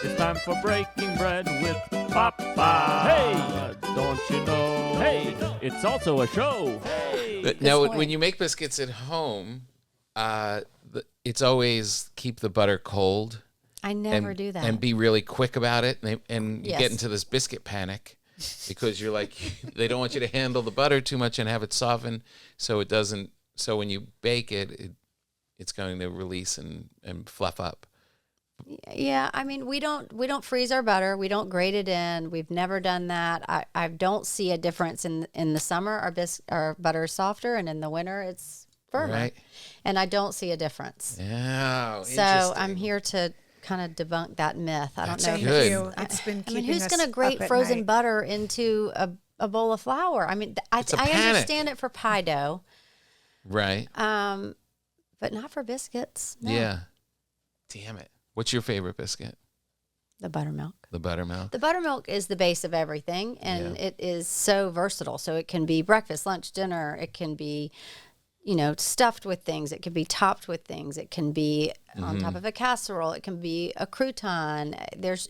It's time for breaking bread with Papa. Hey, don't you know? Hey, it's also a show. Hey. Now, when you make biscuits at home, it's always keep the butter cold. I never do that. And be really quick about it. And you Yes. get into this biscuit panic because you're like, they don't want you to handle the butter too much and have it soften so it doesn't. So when you bake it, it's going to release and fluff up. Yeah, I mean, we don't freeze our butter. We don't grate it in. We've never done that. I don't see a difference in the summer. Our butter is softer, and in the winter it's firmer. Right. And I don't see a difference. Yeah. So I'm here to kind of debunk that myth. I don't know. That's good. It's been I mean, keeping who's us going to grate up at frozen night. butter into a bowl of flour? I mean, I panic. understand it for pie dough, Right. but not for biscuits. No. Yeah. Damn it. What's your favorite biscuit? The buttermilk. The buttermilk. The buttermilk is the base of everything, and it is so versatile. So it can be breakfast, lunch, dinner. It can be, stuffed with things. It can be topped with things. It can be on top of a casserole. It can be a crouton.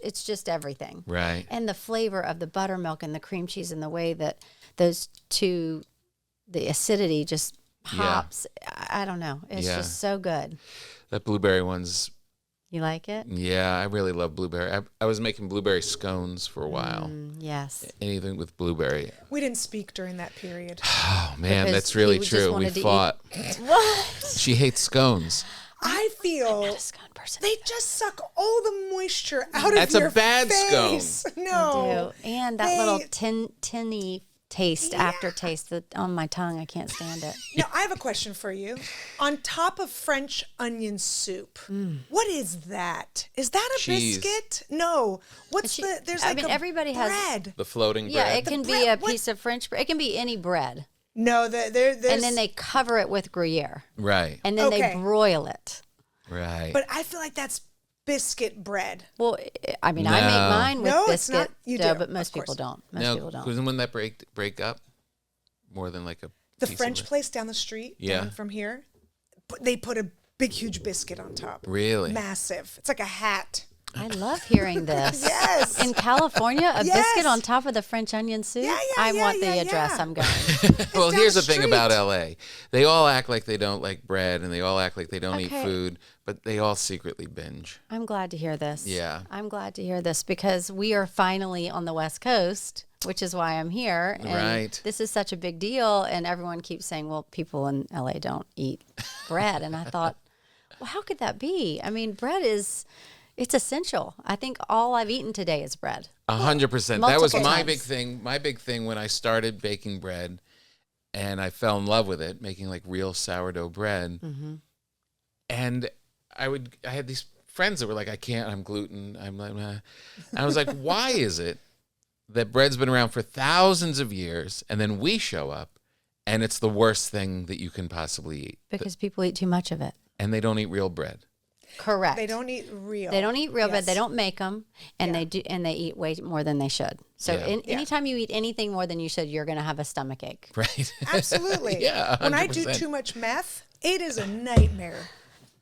It's just everything. Right. And the flavor of the buttermilk and the cream cheese and the way that those two, the acidity just pops. I don't know. It's just so good. That blueberry one's. You like it? Yeah, I really love blueberry. I was making blueberry scones for a while. Yes. Anything with blueberry. We didn't speak during that period. Oh, man, Because that's really he just true. We wanted to fought. What? She hates scones. I feel Not a scone person. they just suck all the moisture out of That's a your bad face. No. do. And that They- little tinny taste, aftertaste on my tongue. I can't stand it. Now, I have a question for you. On top of French onion soup, what is that? Is that a Cheese. biscuit? No. What's the? There's I like mean, a everybody has- bread. The floating Yeah, bread. it can be bread- a what- piece of French bread. It can be any bread. No, there's. And then they cover it with Gruyere. Right. And then Okay. they broil it. Right. But I feel like that's biscuit bread. Well, I mean, I No. make mine with No, it's biscuit not. You dough, do, but most of course. people don't. Most no, people don't. wouldn't that break up more than like a The piece of French bread? place down the street, Yeah. down from here, they put a big, huge biscuit on top. Really? Massive. It's like a hat. I love hearing this. Yes. In California, a Yes. biscuit on top of the French onion soup? Yeah, I want the yeah, address. yeah. I'm going. Well, down here's the the thing about street. LA. They all act like they don't like bread and they all act like they don't eat Okay. food, but they all secretly binge. I'm glad to hear this. Yeah. I'm glad to hear this because we are finally on the West Coast, which is why I'm here. And Right. this is such a big deal. And everyone keeps saying, well, people in LA don't eat bread. And I thought, well, how could that be? I mean, it's essential. I think all I've eaten today is bread. 100%. That was multiple my times. big thing. My big thing when I started baking bread and I fell in love with it, making like real sourdough bread. Mm-hmm. And I had these friends that were like, I can't, I'm gluten. I'm like, and I was like, why is it that bread's been around for thousands of years and then we show up and it's the worst thing that you can possibly eat? Because people eat too much of it. And they don't eat real bread. Correct. They don't eat real. They don't eat real bread. Yes. They don't make them, and they do, and they eat way more than they should. So, Yeah. anytime you eat anything more than you should, you're going to have a stomach ache. Right? Absolutely. Yeah, When I do 100%. too much meth, it is a nightmare.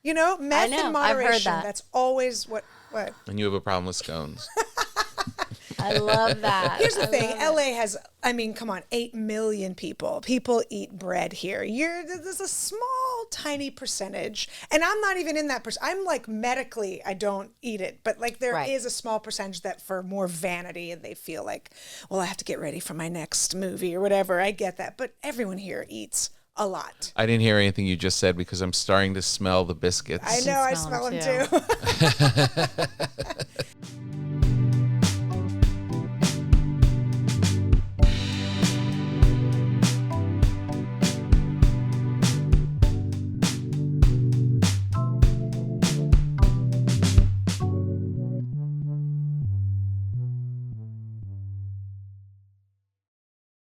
Meth know. in I've heard moderation. that. That's always what. And you have a problem with scones. I love that. Here's the thing. LA has, come on, 8 million people. People eat bread here. There's a small, tiny percentage. And I'm not even in that I'm like medically, I don't eat it. But like there Right. is a small percentage that for more vanity and they feel like, well, I have to get ready for my next movie or whatever. I get that. But everyone here eats a lot. I didn't hear anything you just said because I'm starting to smell the biscuits. I know, I smell smell 'em them too.